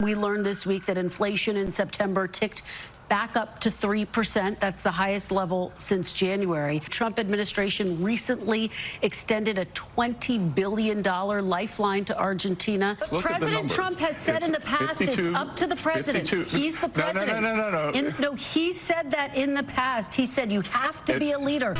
We learned this week that inflation in September ticked back up to 3%. That's the highest level since January. Trump administration recently extended a $20 billion lifeline to Argentina. But President Trump has said in the past it's up to the president. He's the president. No, he said that in the past. He said you have to be a leader.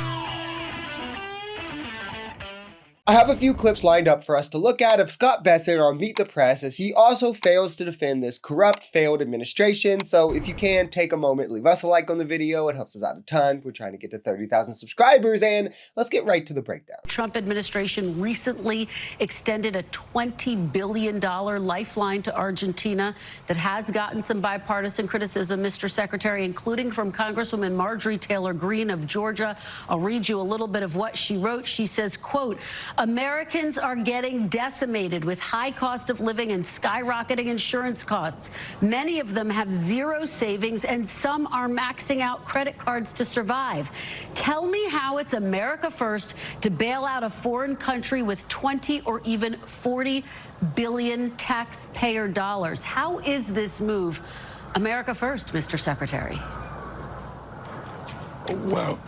I have a few clips lined up for us to look at of Scott Bessent on Meet the Press, as he also fails to defend this corrupt, failed administration. So if you can, take a moment, leave us a like on the video. It helps us out a ton. We're trying to get to 30,000 subscribers, and let's get right to the breakdown. Trump administration recently extended a $20 billion lifeline to Argentina that has gotten some bipartisan criticism, Mr. Secretary, including from Congresswoman Marjorie Taylor Greene of Georgia. I'll read you a little bit of what she wrote. She says, quote, Americans are getting decimated with high cost of living and skyrocketing insurance costs. Many of them have zero savings, and some are maxing out credit cards to survive. Tell me how it's America first to bail out a foreign country with 20 or even 40 billion taxpayer dollars. How is this move America first, Mr. Secretary? Well,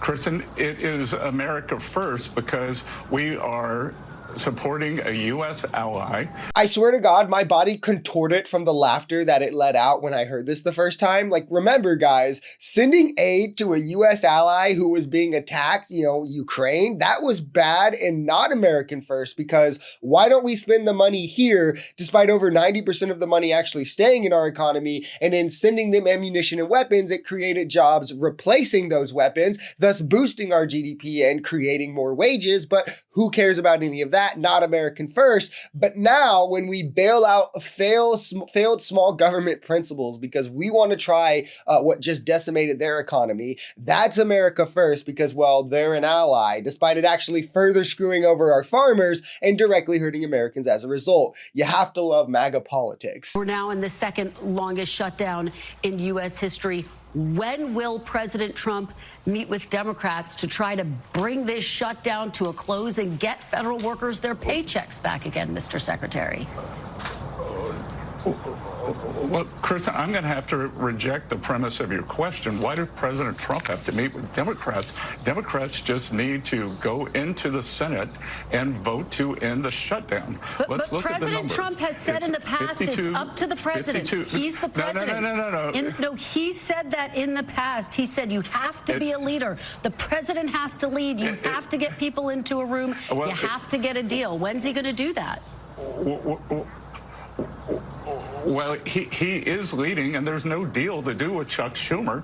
Kristen, it is America first because we are supporting a U.S. ally. I swear to God, my body contorted from the laughter that it let out when I heard this the first time. Like, remember, guys, sending aid to a U.S. ally who was being attacked, Ukraine, that was bad and not American first, because why don't we spend the money here despite over 90% of the money actually staying in our economy, and in sending them ammunition and weapons, it created jobs replacing those weapons, thus boosting our GDP and creating more wages. But who cares about any of that? Not American first. But now when we bail out failed small government principles because we want to try what just decimated their economy, that's America first because, well, they're an ally, despite it actually further screwing over our farmers and directly hurting Americans as a result. You have to love MAGA politics. We're now in the second longest shutdown in U.S. history. When will President Trump meet with Democrats to try to bring this shutdown to a close and get federal workers their paychecks back again, Mr. Secretary? Well, Kristen, I'm going to have to reject the premise of your question. Why does President Trump have to meet with Democrats? Democrats just need to go into the Senate and vote to end the shutdown. But President Trump has said in the past it's up to the president. He's the president. No, he said that in the past. He said you have to be a leader. The president has to lead. You have to get people into a room. You have to get a deal. When's he going to do that? Well, he is leading, and there's no deal to do with Chuck Schumer.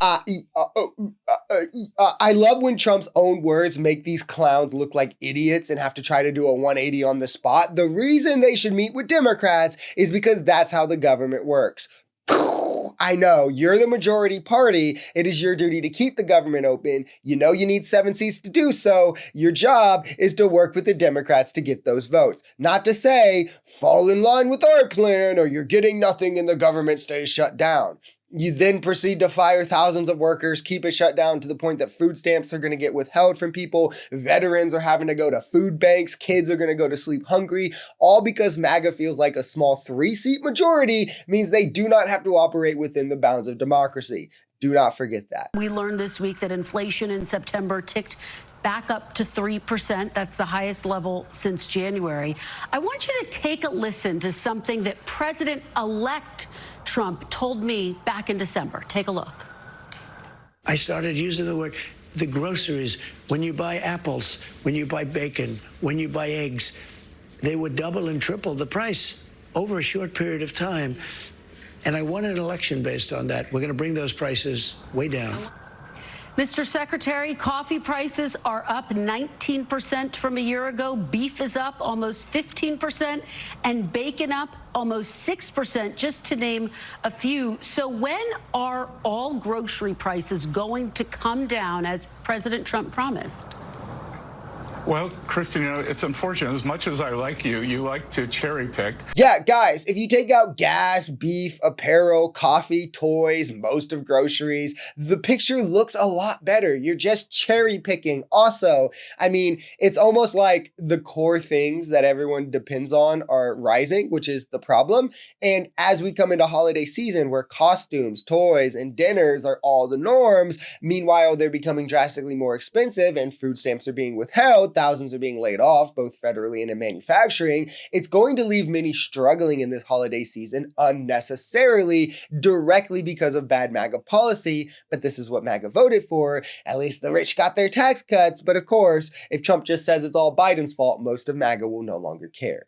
I love when Trump's own words make these clowns look like idiots and have to try to do a 180 on the spot. The reason they should meet with Democrats is because that's how the government works. I know, you're the majority party. It is your duty to keep the government open. You know you need 7 seats to do so. Your job is to work with the Democrats to get those votes. Not to say, fall in line with our plan or you're getting nothing and the government stays shut down. You then proceed to fire thousands of workers, keep it shut down to the point that food stamps are going to get withheld from people, veterans are having to go to food banks, kids are going to go to sleep hungry, all because MAGA feels like a small 3-seat majority means they do not have to operate within the bounds of democracy. Do not forget that. We learned this week that inflation in September ticked back up to 3%. That's the highest level since January. I want you to take a listen to something that President-elect Trump told me back in December. Take a look. I started using the groceries. When you buy apples, when you buy bacon, when you buy eggs, they would double and triple the price over a short period of time. And I won an election based on that. We're going to bring those prices way down. Mr. Secretary, coffee prices are up 19% from a year ago. Beef is up almost 15%, and bacon up almost 6%, just to name a few. So when are all grocery prices going to come down, as President Trump promised? Well, Kristen, it's unfortunate. As much as I like you, you like to cherry pick. Yeah, guys, if you take out gas, beef, apparel, coffee, toys, most of groceries, the picture looks a lot better. You're just cherry picking. Also, I mean, it's almost like the core things that everyone depends on are rising, which is the problem. And as we come into holiday season where costumes, toys, and dinners are all the norms, meanwhile, they're becoming drastically more expensive and food stamps are being withheld, thousands are being laid off, both federally and in manufacturing, it's going to leave many struggling in this holiday season unnecessarily, directly because of bad MAGA policy. But this is what MAGA voted for. At least the rich got their tax cuts. But of course, if Trump just says it's all Biden's fault, most of MAGA will no longer care.